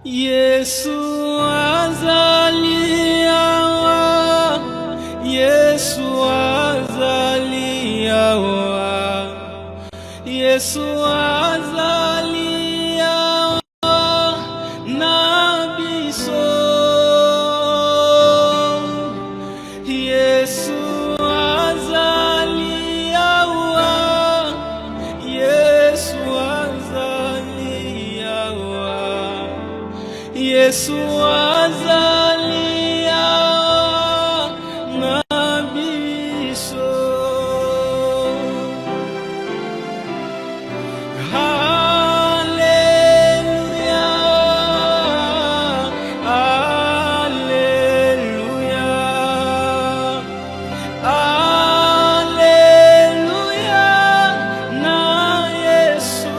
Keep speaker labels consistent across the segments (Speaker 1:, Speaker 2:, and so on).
Speaker 1: Yesu azaliawa, Yesu azaliawa, Yesu azaliawa na biso. Yesu azaliawa, Yesu azaliawa, Yesu azaliawa na biso. Hallelujah, hallelujah, hallelujah na Yesu.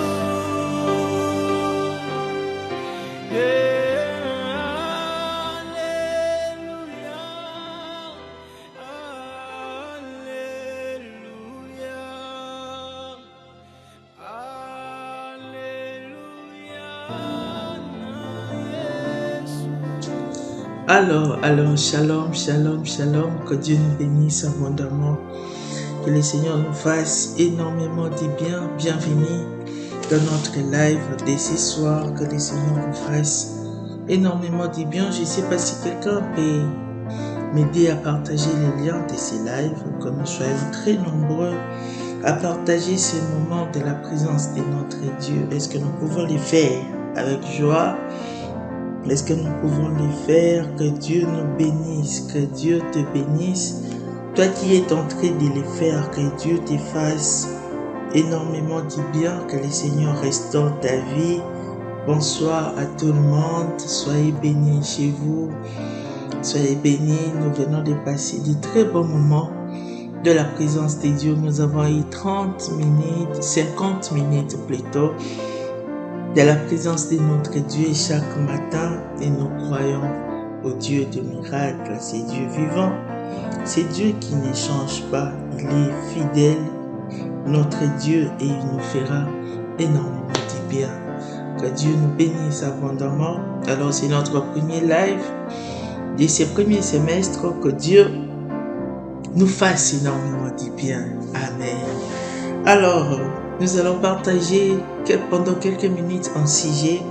Speaker 2: Alors, shalom, shalom, shalom, que Dieu nous bénisse abondamment, que le Seigneur nous fasse énormément de bien. Bienvenue dans notre live de ce soir, que le Seigneur nous fasse énormément de bien. Je ne sais pas si quelqu'un peut m'aider à partager les liens de ces lives, que nous soyons très nombreux à partager ces moments de la présence de notre Dieu. Est-ce que nous pouvons les faire avec joie? Est-ce que nous pouvons les faire? Que Dieu nous bénisse, que Dieu te bénisse. Toi qui es en train de les faire, que Dieu te fasse énormément de bien, que le Seigneur restaure ta vie. Bonsoir à tout le monde, soyez bénis chez vous, soyez bénis. Nous venons de passer de très bons moments de la présence de Dieu. Nous avons eu 30 minutes, 50 minutes plutôt, de la présence de notre Dieu chaque matin, et nous croyons au Dieu de miracles. C'est Dieu vivant, c'est Dieu qui ne change pas, il est fidèle, notre Dieu, et il nous fera énormément de bien. Que Dieu nous bénisse abondamment. Alors c'est notre premier live de ce premier semestre. Que Dieu nous fasse énormément de bien. Amen. Alors, nous allons partager pendant quelques minutes un sujet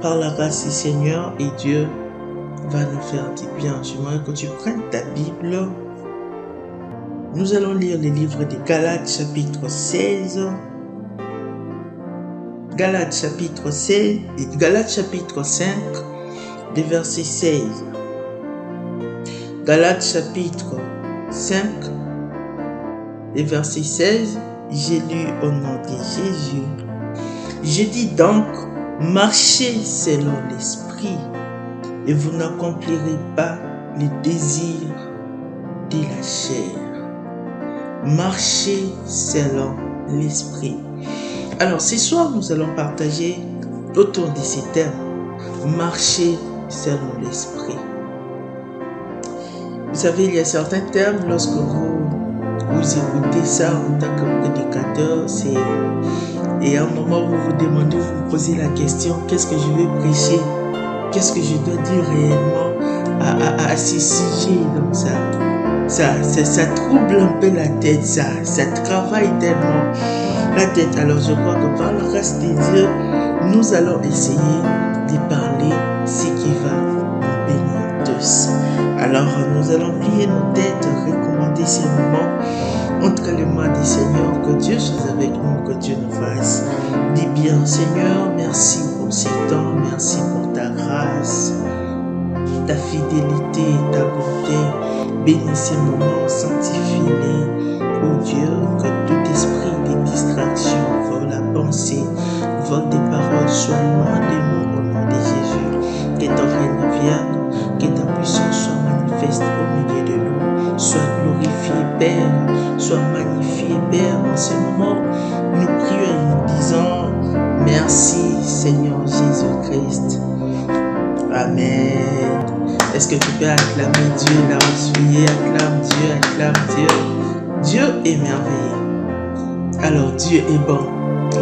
Speaker 2: par la grâce du Seigneur, et Dieu va nous faire du bien. J'aimerais que tu prennes ta Bible. Nous allons lire le livre de Galates chapitre 16. Galates chapitre 16 et Galates chapitre 5, le verset 16. Galates chapitre 5, le verset 16. J'ai lu au nom de Jésus. Je dis donc, marchez selon l'esprit, et vous n'accomplirez pas les désirs de la chair. Marchez selon l'esprit. Alors, ce soir, nous allons partager autour de ces termes. Marchez selon l'esprit. Vous savez, il y a certains termes, lorsque vous écoutez ça en tant que prédicateur, et à un moment où vous vous demandez, vous vous posez la question, qu'est-ce que je vais prêcher? Qu'est-ce que je dois dire réellement à ces sujets? Donc ça trouble un peu la tête, ça travaille tellement la tête. Alors je crois que par la grâce de Dieu, nous allons essayer de parler ce qui va nous bénir tous. Alors nous allons plier nos têtes, recommander ces moments entre les mains du Seigneur. Que Dieu soit avec nous, que Dieu nous fasse du bien. Seigneur, merci pour ces temps, merci pour ta grâce, ta fidélité, ta bonté. Bénis ces moments, sanctifie-les, ô Dieu, que tout esprit de distraction, vole la pensée, vole des paroles, soit loin de nous au nom de Jésus. Que ton règne vienne, que ta puissance soit manifeste au milieu de nous. Sois glorifié, Père, sois magnifié, Père. En ce moment, nous prions et nous disons merci, Seigneur Jésus-Christ. Amen. Est-ce que tu peux acclamer Dieu là où tu es? Acclame Dieu, acclame Dieu. Dieu est merveilleux. Alors Dieu est bon.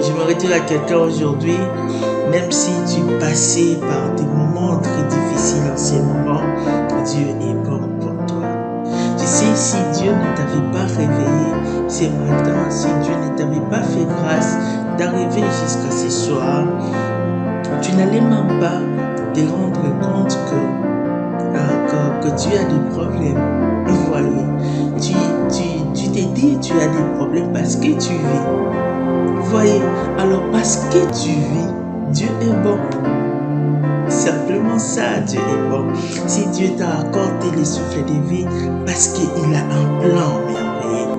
Speaker 2: J'aimerais dire à quelqu'un aujourd'hui, même si tu passais par des moments très difficiles en ces moments, Dieu est bon pour toi. Tu sais, si Dieu ne t'avait pas réveillé ce matin, si Dieu ne t'avait pas fait grâce d'arriver jusqu'à ce soir, tu n'allais même pas te rendre compte que tu as des problèmes. Vous voyez, tu t'es dit tu as des problèmes parce que tu vis. Vous voyez, alors parce que tu vis, Dieu est bon. Simplement ça, Dieu est bon. Si Dieu t'a accordé le souffle de vie, parce qu'il a un plan merveilleux.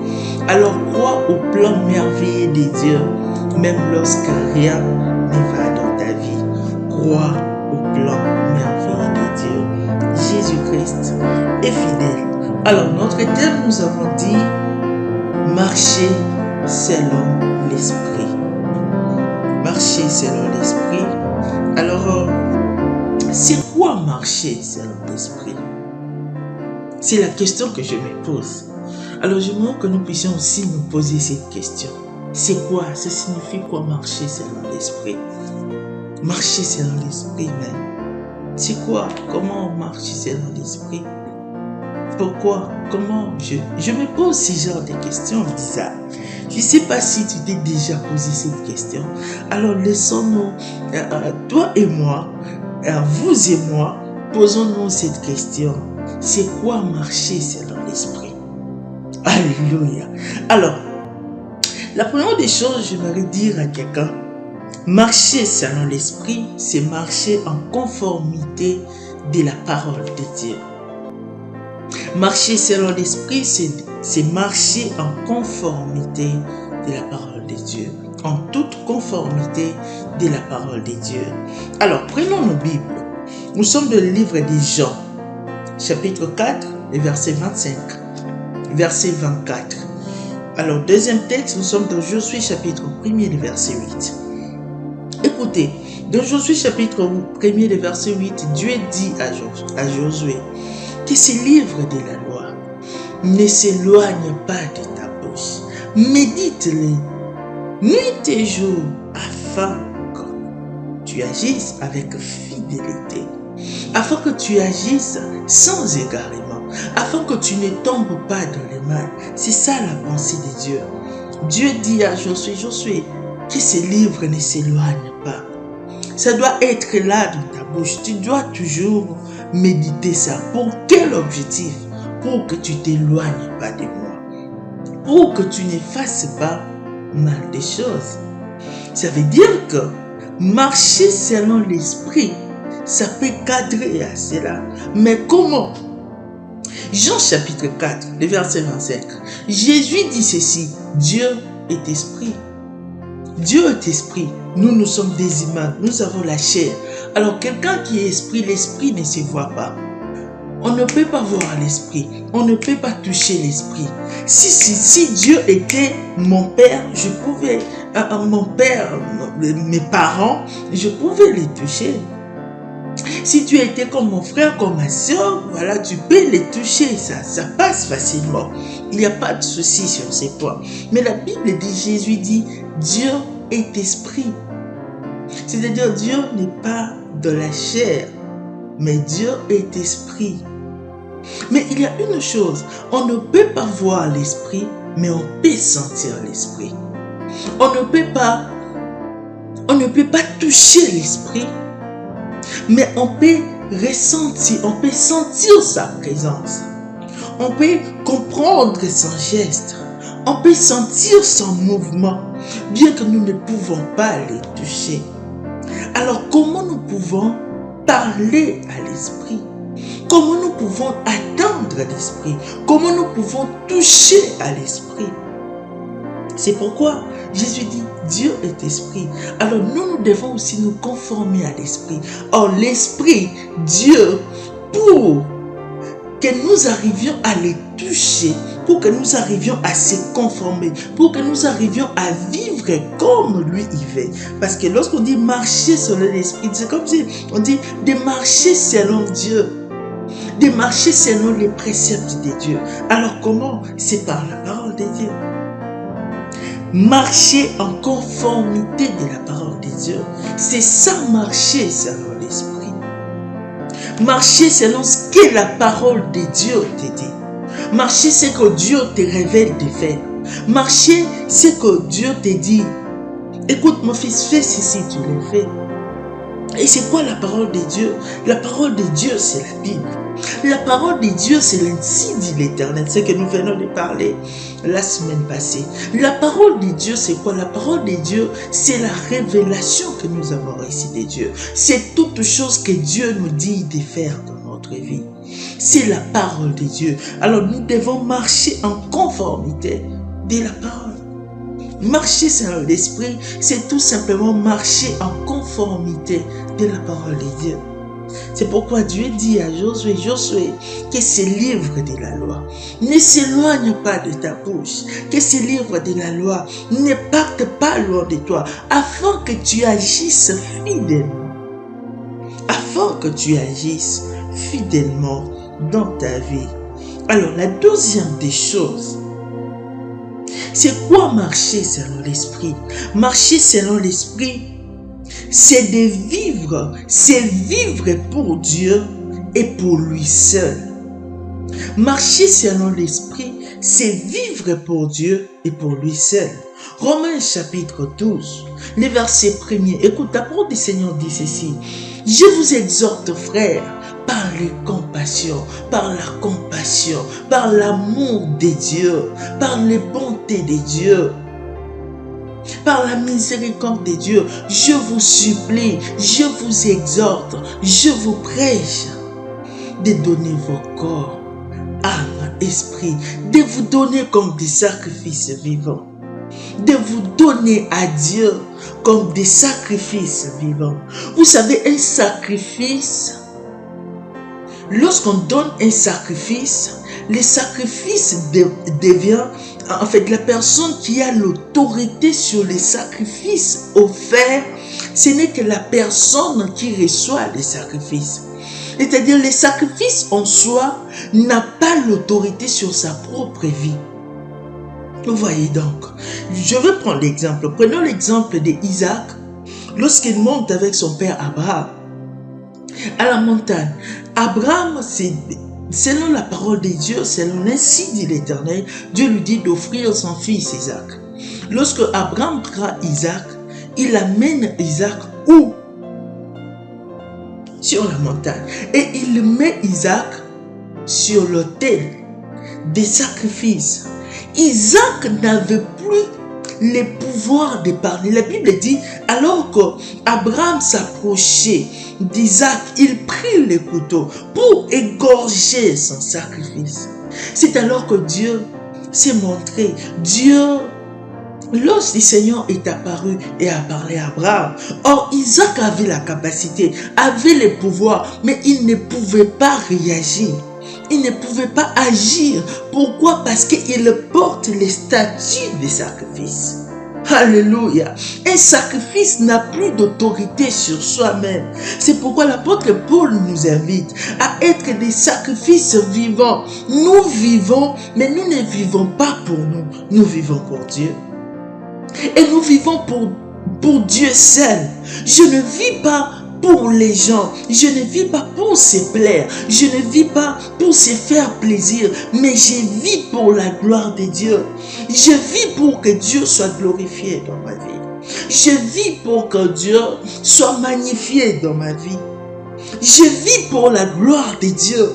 Speaker 2: Alors crois au plan merveilleux de Dieu, même lorsque rien ne va dans ta vie. Crois au plan merveilleux de Dieu. Jésus-Christ est fidèle. Alors notre thème, nous avons dit marcher selon l'esprit. Marcher selon l'esprit. Alors, c'est quoi marcher selon l'esprit? C'est la question que je me pose. Alors, j'aimerais que nous puissions aussi nous poser cette question. C'est quoi? Ça signifie quoi marcher selon l'esprit? Marcher selon l'esprit même. C'est quoi? Comment marcher selon l'esprit? Pourquoi? Comment? Je me pose ce genre de questions bizarres. Je ne sais pas si tu t'es déjà posé cette question. Alors laissons-nous, toi et moi, vous et moi, posons-nous cette question. C'est quoi marcher selon l'esprit? Alléluia. Alors, la première des choses, j'aimerais dire à quelqu'un, marcher selon l'esprit, c'est marcher en conformité de la parole de Dieu. Marcher selon l'esprit, c'est marcher en conformité de la parole de Dieu. En toute conformité de la parole de Dieu. Alors, prenons nos Bibles. Nous sommes dans le livre de Jean, chapitre 4, verset 25, verset 24. Alors, deuxième texte, nous sommes dans Josué, chapitre 1er, verset 8. Écoutez, dans Josué, chapitre 1er, verset 8, Dieu dit à Josué que ces livres de la loi ne s'éloignent pas de ta bouche. Médite-les nuit et jour afin que tu agisses avec fidélité, afin que tu agisses sans égarement, afin que tu ne tombes pas dans le mal. C'est ça la pensée de Dieu. Dieu dit à Josué, que ces livres ne s'éloignent pas. Ça doit être là dans ta bouche. Tu dois toujours méditer ça. Pour quel objectif? Pour que tu ne t'éloignes pas de moi. Pour que tu ne fasses pas mal des choses. Ça veut dire que marcher selon l'esprit, ça peut cadrer à cela. Mais comment? Jean chapitre 4, le verset 25. Jésus dit ceci, Dieu est esprit. Dieu est esprit. Nous sommes des humains. Nous avons la chair. Alors quelqu'un qui est esprit, l'esprit ne se voit pas. On ne peut pas voir l'esprit. On ne peut pas toucher l'esprit. Si Dieu était mon père, je pouvais, mon père, mes parents, je pouvais les toucher. Si tu étais comme mon frère, comme ma soeur, voilà, tu peux les toucher, ça passe facilement. Il n'y a pas de souci sur ces points. Mais la Bible dit, Jésus dit, Dieu est esprit. C'est-à-dire, Dieu n'est pas de la chair, mais Dieu est esprit. Mais il y a une chose, on ne peut pas voir l'esprit, mais on peut sentir l'esprit. On ne peut pas toucher l'esprit, mais on peut ressentir, on peut sentir sa présence. On peut comprendre son geste. On peut sentir son mouvement, bien que nous ne pouvons pas les toucher. Alors comment nous pouvons parler à l'esprit? Comment nous pouvons atteindre l'esprit? Comment nous pouvons toucher à l'esprit? C'est pourquoi Jésus dit, Dieu est esprit. Alors nous devons aussi nous conformer à l'esprit. Or l'esprit, Dieu, pour que nous arrivions à les toucher, pour que nous arrivions à se conformer, pour que nous arrivions à vivre comme lui il veut. Parce que lorsqu'on dit marcher selon l'esprit, c'est comme si on dit de marcher selon Dieu, de marcher selon les préceptes de Dieu. Alors comment? C'est par la parole de Dieu. marcher en conformité de la parole de Dieu. C'est ça, marcher selon l'esprit. Marcher selon ce que la parole de Dieu te dit. Marcher, c'est que Dieu te révèle de faire. Marcher, c'est que Dieu te dit, écoute mon fils, fais ceci, tu le fais. Et c'est quoi la parole de Dieu? La parole de Dieu, c'est la Bible. La parole de Dieu, c'est l'ainsi dit l'Éternel. C'est ce que nous venons de parler la semaine passée. La parole de Dieu, c'est quoi? La parole de Dieu, c'est la révélation que nous avons reçue de Dieu. C'est toute chose que Dieu nous dit de faire dans notre vie. C'est la parole de Dieu. Alors nous devons marcher en conformité de la parole. Marcher selon l'esprit, c'est tout simplement marcher en conformité de la parole de Dieu. C'est pourquoi Dieu dit à Josué, que ce livre de la loi ne s'éloigne pas de ta bouche, que ce livre de la loi ne parte pas loin de toi, afin que tu agisses fidèlement. Afin que tu agisses fidèlement dans ta vie. Alors, la deuxième des choses, c'est quoi marcher selon l'esprit? Marcher selon l'esprit, c'est vivre pour Dieu et pour lui seul. Marcher selon l'esprit, c'est vivre pour Dieu et pour lui seul. Romains chapitre 12, le verset 1er. Écoute, la parole du Seigneur dit ceci. Je vous exhorte, frères, par la compassion, par l'amour de Dieu, par les bontés de Dieu, par la miséricorde de Dieu, je vous supplie, je vous exhorte, je vous prêche de donner vos corps, âme, esprit, de vous donner comme des sacrifices vivants, de vous donner à Dieu comme des sacrifices vivants. Vous savez, un sacrifice, lorsqu'on donne un sacrifice, le sacrifice devient, en fait, la personne qui a l'autorité sur les sacrifices offerts, ce n'est que la personne qui reçoit les sacrifices. C'est-à-dire, le sacrifice en soi n'a pas l'autorité sur sa propre vie. Vous voyez donc, je vais prendre l'exemple. Prenons l'exemple d'Isaac, lorsqu'il monte avec son père Abraham à la montagne. Abraham, selon la parole de Dieu, selon l'ainsi dit l'Éternel, Dieu lui dit d'offrir son fils Isaac. Lorsque Abraham prend Isaac, il amène Isaac où? Sur la montagne. Et il met Isaac sur l'autel des sacrifices. Isaac n'avait plus le pouvoir de parler. La Bible dit, alors qu'Abraham s'approchait d'Isaac, il prit le couteau pour égorger son sacrifice. C'est alors que Dieu s'est montré. Dieu, lorsque le Seigneur est apparu et a parlé à Abraham, or Isaac avait la capacité, avait le pouvoir, mais il ne pouvait pas réagir. Il ne pouvait pas agir. Pourquoi? Parce qu'il porte les statuts des sacrifices. Alléluia. Un sacrifice n'a plus d'autorité sur soi-même. C'est pourquoi l'apôtre Paul nous invite à être des sacrifices vivants. Nous vivons, mais nous ne vivons pas pour nous. Nous vivons pour Dieu. Et nous vivons pour Dieu seul. Je ne vis pas pour les gens, je ne vis pas pour se plaire, je ne vis pas pour se faire plaisir, mais je vis pour la gloire de Dieu. Je vis pour que Dieu soit glorifié dans ma vie. Je vis pour que Dieu soit magnifié dans ma vie. Je vis pour la gloire de Dieu.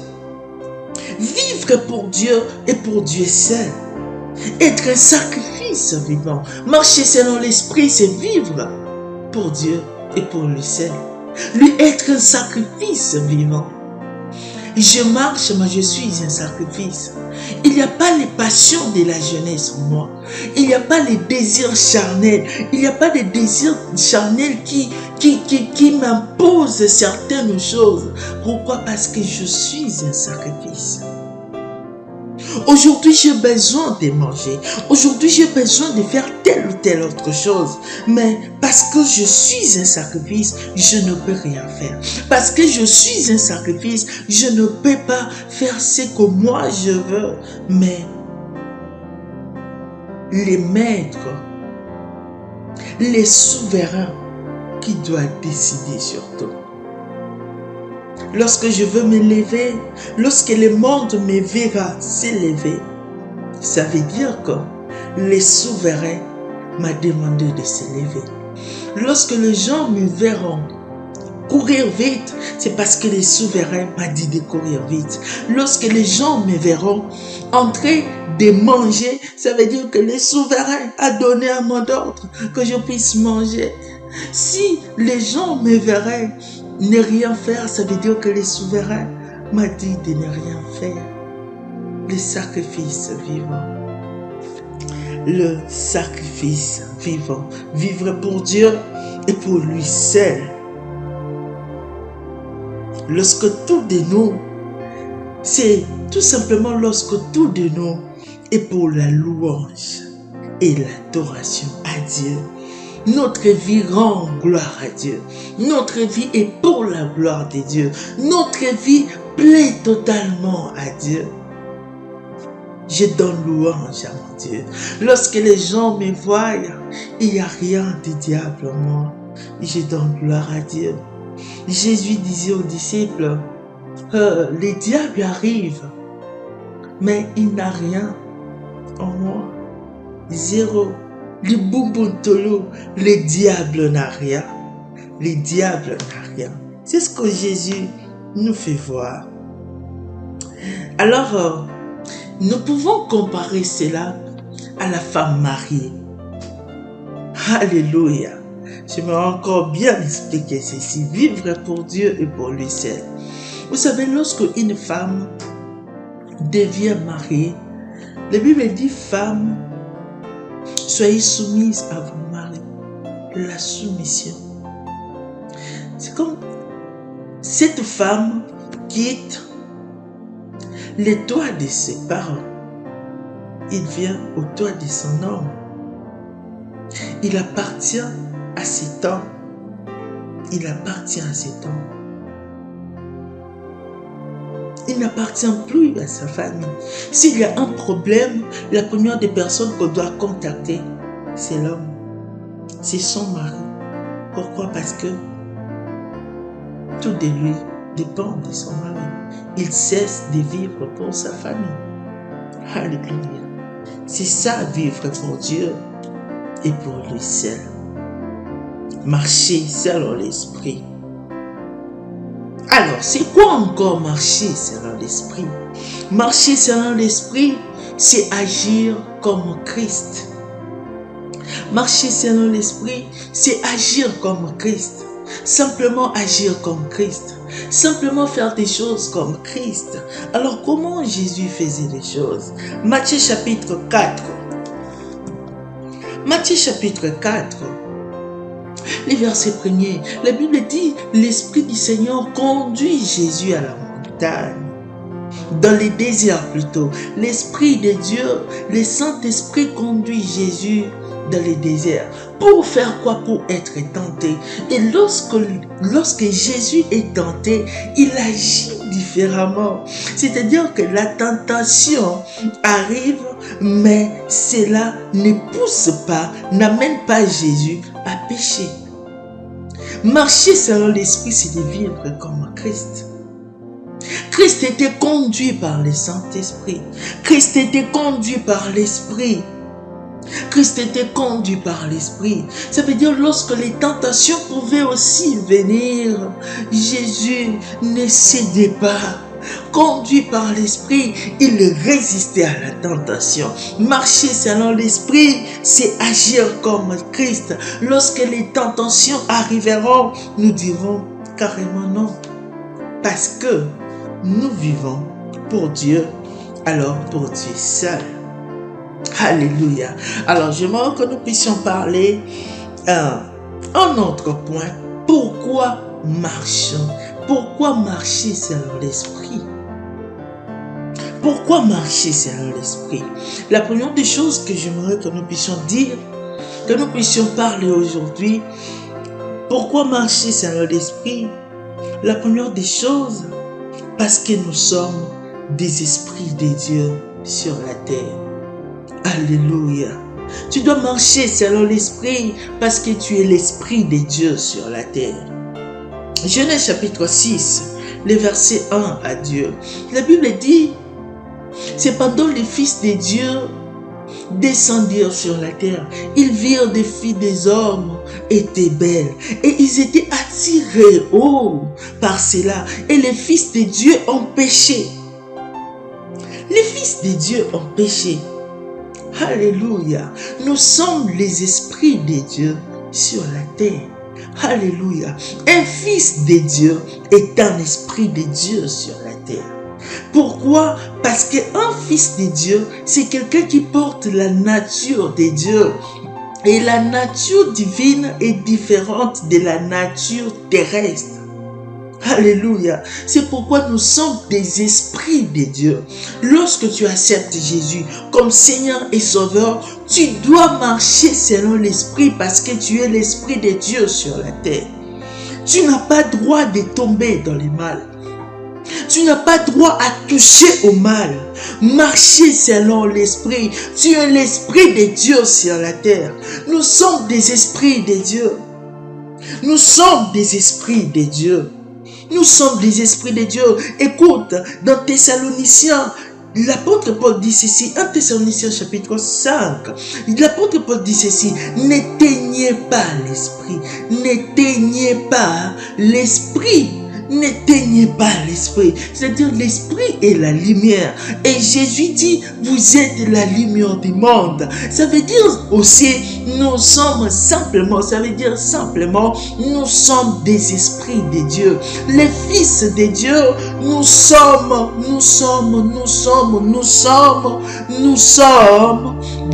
Speaker 2: Vivre pour Dieu et pour Dieu seul. Être un sacrifice vivant. Marcher selon l'esprit, c'est vivre pour Dieu et pour lui seul. Lui être un sacrifice vivant. Je marche, mais je suis un sacrifice. Il n'y a pas les passions de la jeunesse en moi. Il n'y a pas les désirs charnels. Il n'y a pas les désirs charnels qui m'imposent certaines choses. Pourquoi? Parce que je suis un sacrifice. Aujourd'hui, j'ai besoin de manger. Aujourd'hui, j'ai besoin de faire telle ou telle autre chose. Mais parce que je suis un sacrifice, je ne peux rien faire. Parce que je suis un sacrifice, je ne peux pas faire ce que moi je veux. Mais les maîtres les souverains qui doivent décider sur tout. Lorsque je veux me lever, lorsque le monde me verra s'élever, ça veut dire que les souverains m'ont demandé de se lever. Lorsque les gens me verront courir vite, c'est parce que les souverains m'ont dit de courir vite. Lorsque les gens me verront en train de manger, ça veut dire que les souverains ont donné un mot d'ordre que je puisse manger. Si les gens me verraient ne rien faire, ça veut dire que les souverains m'ont dit de ne rien faire. Le sacrifice vivant. Le sacrifice vivant. Vivre pour Dieu et pour lui seul. Lorsque tout de nous, c'est tout simplement lorsque tout de nous est pour la louange et l'adoration à Dieu. Notre vie rend gloire à Dieu. Notre vie est pour la gloire de Dieu. Notre vie plaît totalement à Dieu. Je donne louange à mon Dieu. Lorsque les gens me voient, il n'y a rien de diable en moi. Je donne gloire à Dieu. Jésus disait aux disciples, les diables arrivent, mais il n'a rien en moi. Zéro. Le bouboutolo, le diable n'a rien. Le diable n'a rien. C'est ce que Jésus nous fait voir. Alors, nous pouvons comparer cela à la femme mariée. Alléluia. Je vais encore bien expliquer ceci. Vivre pour Dieu et pour lui seul. Vous savez, lorsque une femme devient mariée, la Bible dit, femme, soyez soumise à vos maris. La soumission. C'est comme cette femme quitte les toits de ses parents. Il vient au toit de son homme. Il appartient à cet homme. Il appartient à cet homme. Il n'appartient plus à sa famille. S'il y a un problème, la première des personnes qu'on doit contacter, c'est l'homme. C'est son mari. Pourquoi? Parce que tout de lui dépend de son mari. Il cesse de vivre pour sa famille. Alléluia. C'est ça, vivre pour Dieu et pour lui seul. Marcher selon l'esprit. Alors, c'est quoi encore marcher selon l'esprit? Marcher selon l'esprit, c'est agir comme Christ. Marcher selon l'esprit, c'est agir comme Christ. Simplement agir comme Christ. Simplement faire des choses comme Christ. Alors, comment Jésus faisait les choses? Matthieu chapitre 4. Matthieu chapitre 4. Les versets 1er, la Bible dit, l'Esprit du Seigneur conduit Jésus à la montagne. Dans les déserts plutôt, l'Esprit de Dieu, le Saint-Esprit conduit Jésus dans les déserts. Pour faire quoi? Pour être tenté. Et lorsque Jésus est tenté, il agit différemment. C'est-à-dire que la tentation arrive, mais cela ne pousse pas, n'amène pas Jésus à pécher. Marcher selon l'esprit, c'est de vivre comme Christ. Christ était conduit par le Saint-Esprit. Christ était conduit par l'Esprit. Christ était conduit par l'Esprit. Ça veut dire lorsque les tentations pouvaient aussi venir, Jésus ne cédait pas. Conduit par l'Esprit, il résistait à la tentation. Marcher selon l'Esprit, c'est agir comme Christ. Lorsque les tentations arriveront, nous dirons carrément non. Parce que nous vivons pour Dieu, alors pour Dieu seul. Alléluia. Alors, j'aimerais que nous puissions parler un autre point. Pourquoi marchons? Pourquoi marcher selon l'esprit? Pourquoi marcher selon l'esprit? La première des choses que j'aimerais que nous puissions dire, que nous puissions parler aujourd'hui, pourquoi marcher selon l'esprit? La première des choses, parce que nous sommes des esprits de Dieu sur la terre. Alléluia. Tu dois marcher selon l'esprit parce que tu es l'esprit de Dieu sur la terre. Genèse chapitre 6, le verset 1 à Dieu. La Bible dit, cependant les fils de Dieu descendirent sur la terre. Ils virent des filles des hommes étaient belles et ils étaient attirés par cela. Et les fils de Dieu ont péché. Les fils de Dieu ont péché. Alléluia. Nous sommes les esprits de Dieu sur la terre. Alléluia. Un fils de Dieu est un esprit de Dieu sur la terre. Pourquoi? Parce qu'un fils de Dieu, c'est quelqu'un qui porte la nature de Dieu. Et la nature divine est différente de la nature terrestre. Alléluia. C'est pourquoi nous sommes des esprits de Dieu. Lorsque tu acceptes Jésus comme Seigneur et Sauveur, tu dois marcher selon l'esprit parce que tu es l'esprit de Dieu sur la terre. Tu n'as pas droit de tomber dans le mal. Tu n'as pas droit à toucher au mal. Marcher selon l'esprit. Tu es l'esprit de Dieu sur la terre. Nous sommes des esprits de Dieu. Nous sommes des esprits de Dieu. Nous sommes des esprits de Dieu. Écoute, dans Thessaloniciens, l'apôtre Paul dit ceci, 1 Thessaloniciens chapitre 5, l'apôtre Paul dit ceci, n'éteignez pas l'esprit, n'éteignez pas l'esprit. N'éteignez pas l'esprit. C'est-à-dire l'esprit est la lumière. Et Jésus dit, vous êtes la lumière du monde. Ça veut dire aussi, nous sommes simplement, nous sommes des esprits de Dieu. Les fils de Dieu, nous sommes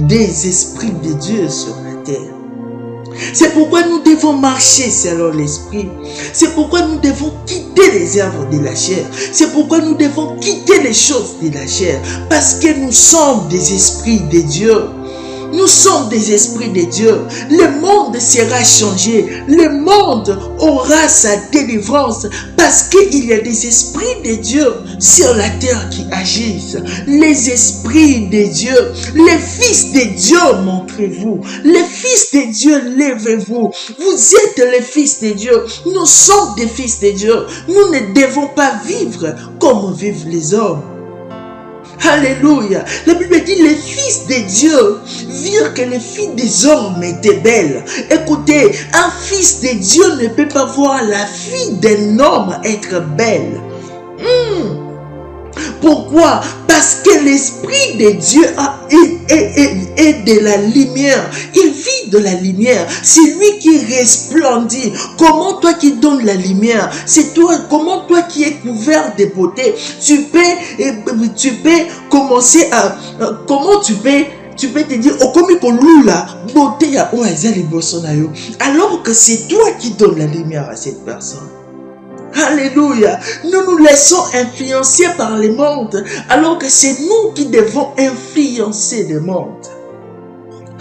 Speaker 2: des esprits de Dieu sur la terre. C'est pourquoi nous devons marcher selon l'esprit. C'est pourquoi nous devons quitter les œuvres de la chair. C'est pourquoi nous devons quitter les choses de la chair. Parce que nous sommes des esprits de Dieu. Nous sommes des esprits de Dieu. Le monde sera changé. Le monde aura sa délivrance parce qu'il y a des esprits de Dieu sur la terre qui agissent. Les esprits de Dieu, les fils de Dieu, montrez-vous. Les fils de Dieu, lèvez-vous. Vous êtes les fils de Dieu. Nous sommes des fils de Dieu. Nous ne devons pas vivre comme vivent les hommes. Alléluia. La Bible dit, les fils de Dieu virent que les filles des hommes étaient belles. Écoutez, un fils de Dieu ne peut pas voir la fille d'un homme être belle. Pourquoi? Parce que l'esprit de Dieu est de la lumière. Il vit de la lumière. C'est lui qui resplendit. Comment toi qui donnes la lumière? C'est toi. Comment toi qui es couvert de beauté? Tu peux commencer à... Comment tu peux te dire, oh, comme il la beauté à alors que c'est toi qui donnes la lumière à cette personne. Alléluia. Nous nous laissons influencer par le monde alors que c'est nous qui devons influencer le monde.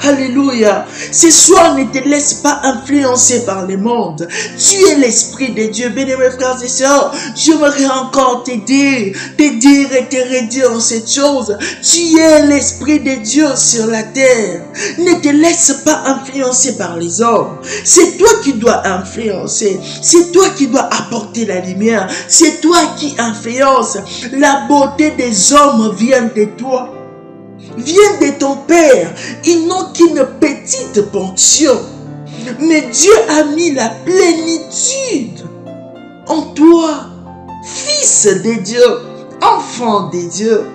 Speaker 2: Alléluia. Ce soir, ne te laisse pas influencer par le monde. Tu es l'esprit de Dieu. Bien-aimés frères et sœurs, j'aimerais encore te dire et te redire cette chose. Tu es l'esprit de Dieu sur la terre. Ne te laisse pas influencer par les hommes. C'est toi qui dois influencer. C'est toi qui dois apporter la lumière. C'est toi qui influence. La beauté des hommes vient de toi. Vient de ton Père. Ils n'ont qu'une petite portion. Mais Dieu a mis la plénitude en toi. Fils de Dieu, enfant de Dieu.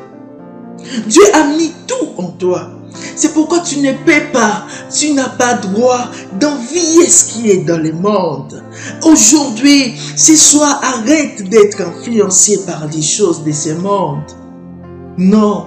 Speaker 2: Dieu a mis tout en toi. C'est pourquoi tu n'as pas droit d'envier ce qui est dans le monde. Aujourd'hui, ce soir, arrête d'être influencé par les choses de ce monde. Non.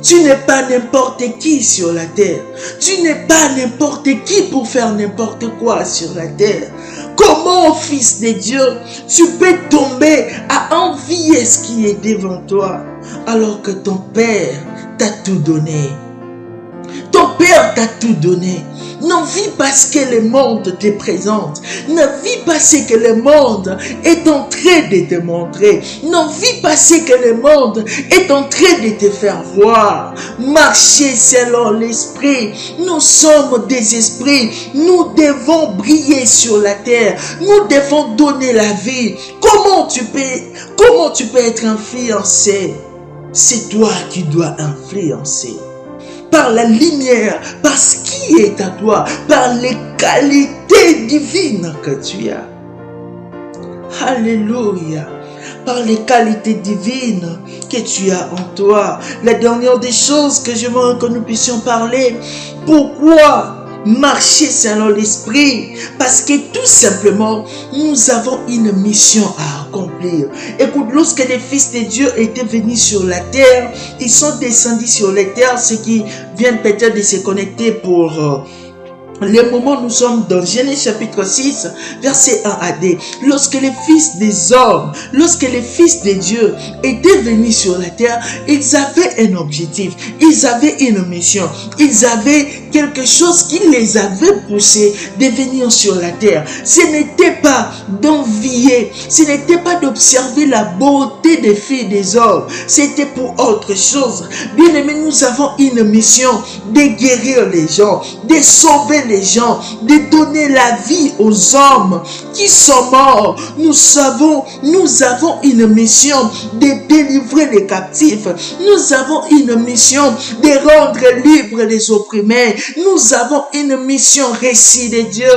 Speaker 2: Tu n'es pas n'importe qui sur la terre. Tu n'es pas n'importe qui pour faire n'importe quoi sur la terre. Comment, fils de Dieu, tu peux tomber à envier ce qui est devant toi alors que ton Père t'a tout donné? Ton Père t'a tout donné. Ne vis pas ce que le monde te présente. Ne vis pas ce que le monde est en train de te montrer. Ne vis pas ce que le monde est en train de te faire voir. Marchez selon l'esprit. Nous sommes des esprits. Nous devons briller sur la terre. Nous devons donner la vie. Comment tu peux être influencé? C'est toi qui dois influencer. Par la lumière, par ce qui est à toi, par les qualités divines que tu as. Alléluia. Par les qualités divines que tu as en toi. La dernière des choses que j'aimerais que nous puissions parler. Pourquoi marcher selon l'esprit? Parce que tout simplement, nous avons une mission à accomplir. Écoute, lorsque les fils de Dieu étaient venus sur la terre, ils sont descendus sur la terre, ceux qui viennent peut-être de se connecter pour... le moment, nous sommes dans Genèse chapitre 6, verset 1 à 2. Lorsque les fils des hommes, lorsque les fils de Dieu étaient venus sur la terre, ils avaient un objectif, ils avaient une mission, ils avaient quelque chose qui les avait poussés de venir sur la terre. Ce n'était pas d'envier, ce n'était pas d'observer la beauté des filles des hommes, c'était pour autre chose. Bien aimé, nous avons une mission de guérir les gens, de sauver les gens, de donner la vie aux hommes qui sont morts. Nous avons une mission de délivrer les captifs. Nous avons une mission de rendre libres les opprimés. Nous avons une mission reçue de Dieu.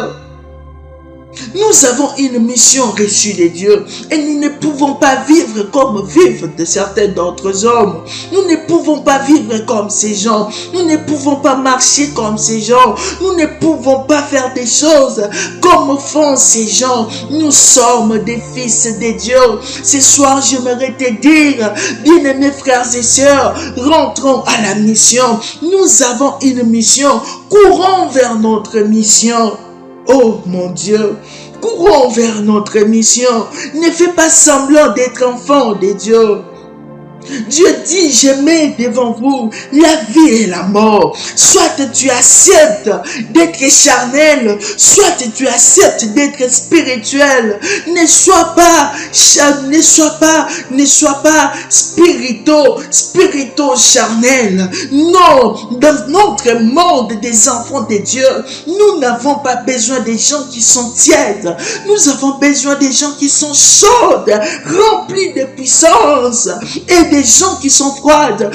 Speaker 2: Nous avons une mission reçue de Dieu et nous ne pouvons pas vivre comme vivent de certains d'autres hommes. Nous ne pouvons pas vivre comme ces gens. Nous ne pouvons pas marcher comme ces gens. Nous ne pouvons pas faire des choses comme font ces gens. Nous sommes des fils de Dieu. Ce soir, j'aimerais te dire, bien-aimés frères et sœurs, rentrons à la mission. Nous avons une mission. Courons vers notre mission. Oh mon Dieu, courons vers notre mission. Ne fais pas semblant d'être enfant de Dieu. Dieu dit, je mets devant vous la vie et la mort. Soit tu acceptes d'être charnel, soit tu acceptes d'être spirituel. Ne sois pas spirito-charnel. Non, dans notre monde des enfants de Dieu, nous n'avons pas besoin des gens qui sont tièdes. Nous avons besoin des gens qui sont chaudes, remplis de puissance, et des gens qui sont froides.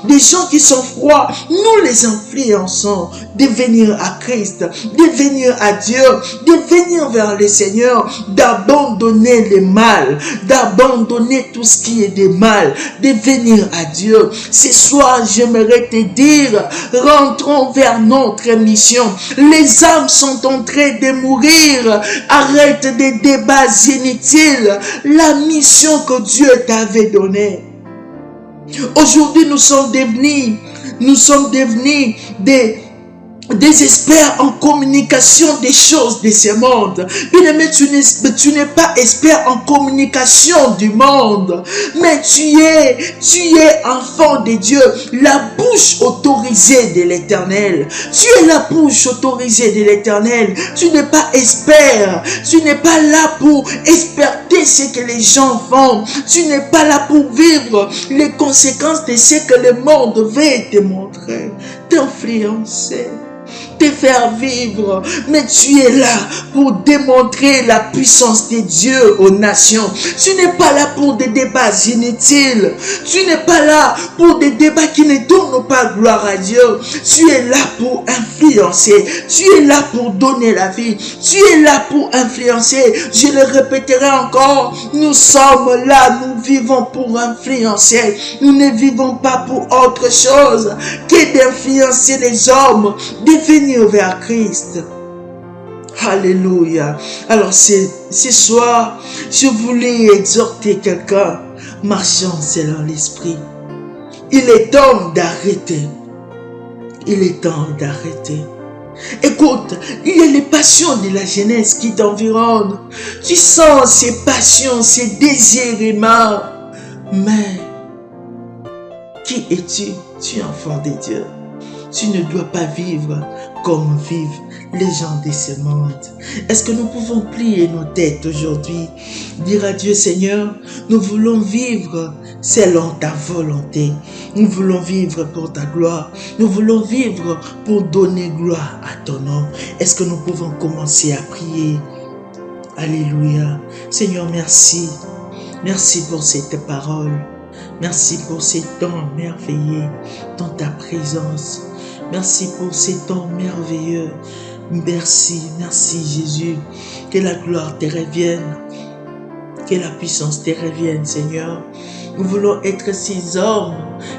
Speaker 2: Des gens qui sont froids, nous les influençons de venir à Christ, de venir à Dieu, de venir vers le Seigneur, d'abandonner le mal, d'abandonner tout ce qui est de mal, de venir à Dieu. Ce soir, j'aimerais te dire, rentrons vers notre mission. Les âmes sont en train de mourir. Arrête des débats inutiles. La mission que Dieu t'avait donnée. Aujourd'hui, nous sommes devenus des experts en communication des choses de ce monde. Bien aimé, tu n'es pas expert en communication du monde, mais tu es enfant de Dieu, la bouche autorisée de l'Éternel. Tu es la bouche autorisée de l'Éternel. Tu n'es pas expert, tu n'es pas là pour experter ce que les gens font. Tu n'es pas là pour vivre les conséquences de ce que le monde veut te montrer, t'influencer, te faire vivre, mais tu es là pour démontrer la puissance de Dieu aux nations. Tu n'es pas là pour des débats inutiles. Tu n'es pas là pour des débats qui ne donnent pas gloire à Dieu. Tu es là pour influencer. Tu es là pour donner la vie. Tu es là pour influencer. Je le répéterai encore. Nous sommes là, nous vivons pour influencer. Nous ne vivons pas pour autre chose que d'influencer les hommes, de venir vers Christ. Alléluia. Alors ce soir, je voulais exhorter quelqu'un. Marchons selon l'esprit. Il est temps d'arrêter. Il est temps d'arrêter. Écoute, il y a les passions de la jeunesse qui t'environnent. Tu sens ces passions, ces désirs, mais qui es-tu? Tu es enfant de Dieu. tu ne dois pas vivre comme vivent les gens de ce monde. Est-ce que nous pouvons plier nos têtes aujourd'hui, dire à Dieu, Seigneur, nous voulons vivre selon ta volonté. Nous voulons vivre pour ta gloire. Nous voulons vivre pour donner gloire à ton nom. Est-ce que nous pouvons commencer à prier? Alléluia. Seigneur, merci. Merci pour cette parole. Merci pour ces temps merveilleux dans ta présence. Merci pour ces temps merveilleux. Merci, merci Jésus. Que la gloire te revienne. Que la puissance te revienne, Seigneur. Nous voulons être ces hommes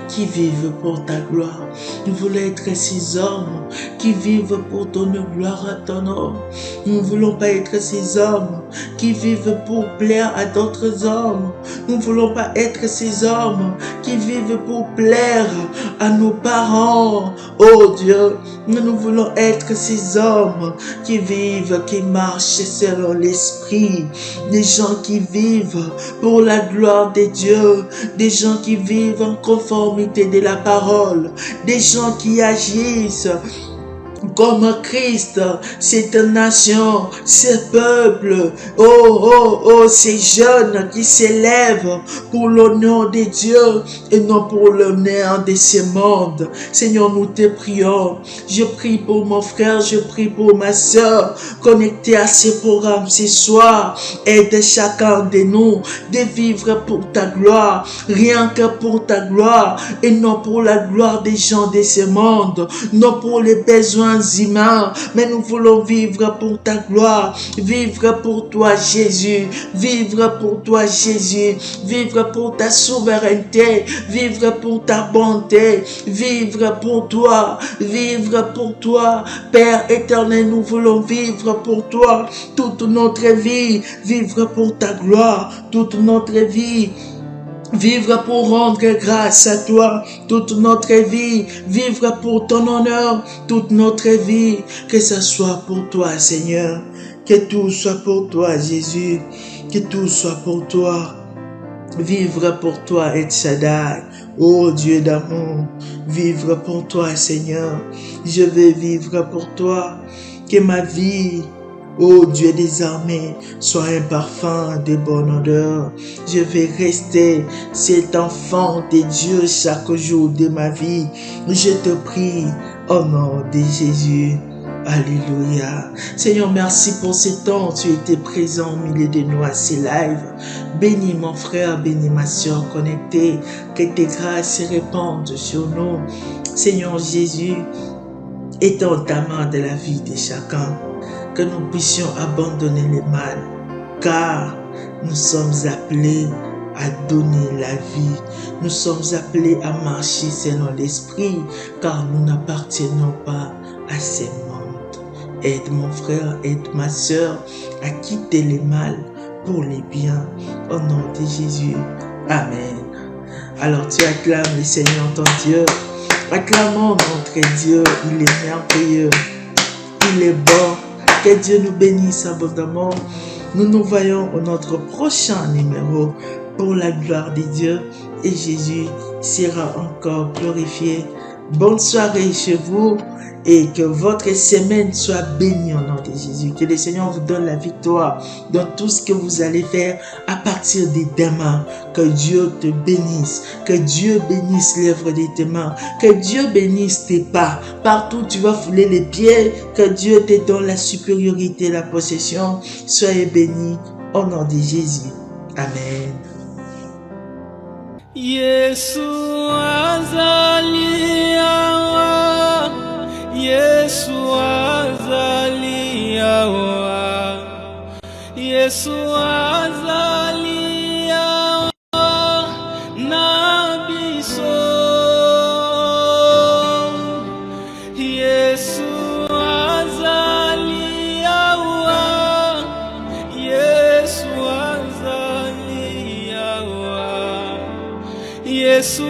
Speaker 2: qui vivent pour ta gloire. Nous voulons être ces hommes qui vivent pour donner gloire à ton nom. Nous ne voulons pas être ces hommes qui vivent pour plaire à d'autres hommes. Nous ne voulons pas être ces hommes qui vivent pour plaire à nos parents. Oh Dieu, nous voulons être ces hommes qui vivent, qui marchent selon l'esprit. Des gens qui vivent pour la gloire de Dieu. Des gens qui vivent en conformité de la parole. Des gens qui agissent comme Christ, cette nation, ce peuple, ces jeunes qui s'élèvent pour l'honneur de Dieu et non pour l'honneur de ce monde. Seigneur, nous te prions. Je prie pour mon frère, je prie pour ma soeur, connectés à ce programme ce soir. Aide chacun de nous de vivre pour ta gloire, rien que pour ta gloire et non pour la gloire des gens de ce monde, non pour les besoins humains, mais nous voulons vivre pour ta gloire, vivre pour toi Jésus, vivre pour toi Jésus, vivre pour ta souveraineté, vivre pour ta bonté, vivre pour toi, Père éternel, nous voulons vivre pour toi toute notre vie, vivre pour ta gloire toute notre vie. Vivre pour rendre grâce à toi toute notre vie. Vivre pour ton honneur toute notre vie. Que ce soit pour toi, Seigneur. Que tout soit pour toi, Jésus. Que tout soit pour toi. Vivre pour toi, El Shaddai. Oh Dieu d'amour. Vivre pour toi, Seigneur. Je veux vivre pour toi. Que ma vie, ô Dieu des armées, sois un parfum de bonne odeur. Je vais rester cet enfant de Dieu chaque jour de ma vie. Je te prie au nom de Jésus. Alléluia. Seigneur, merci pour ce temps. Tu étais présent au milieu de nous à ces lives. Bénis mon frère, bénis ma soeur connectée. Que tes grâces se répandent sur nous. Seigneur Jésus, étends ta main de la vie de chacun. Que nous puissions abandonner le mal, car nous sommes appelés à donner la vie. Nous sommes appelés à marcher selon l'esprit, car nous n'appartenons pas à ce monde. Aide mon frère, aide ma soeur à quitter le mal pour les biens. Au nom de Jésus. Amen. Alors tu acclames le Seigneur ton Dieu. Acclamons notre Dieu, il est merveilleux, il est bon. Que Dieu nous bénisse abondamment. Nous nous voyons au notre prochain numéro pour la gloire de Dieu et Jésus sera encore glorifié. Bonne soirée chez vous et que votre semaine soit bénie au nom de Jésus. Que le Seigneur vous donne la victoire dans tout ce que vous allez faire à partir de demain. Que Dieu te bénisse. Que Dieu bénisse l'œuvre de tes mains. Que Dieu bénisse tes pas. Partout où tu vas fouler les pieds. Que Dieu te donne la supériorité, la possession. Soyez bénis au nom de Jésus. Amen.
Speaker 1: Yesu azaliawa, Yesu azaliawa, Yesu azaliawa, na biso. Yesu azaliawa, Yesu azaliawa, Yesu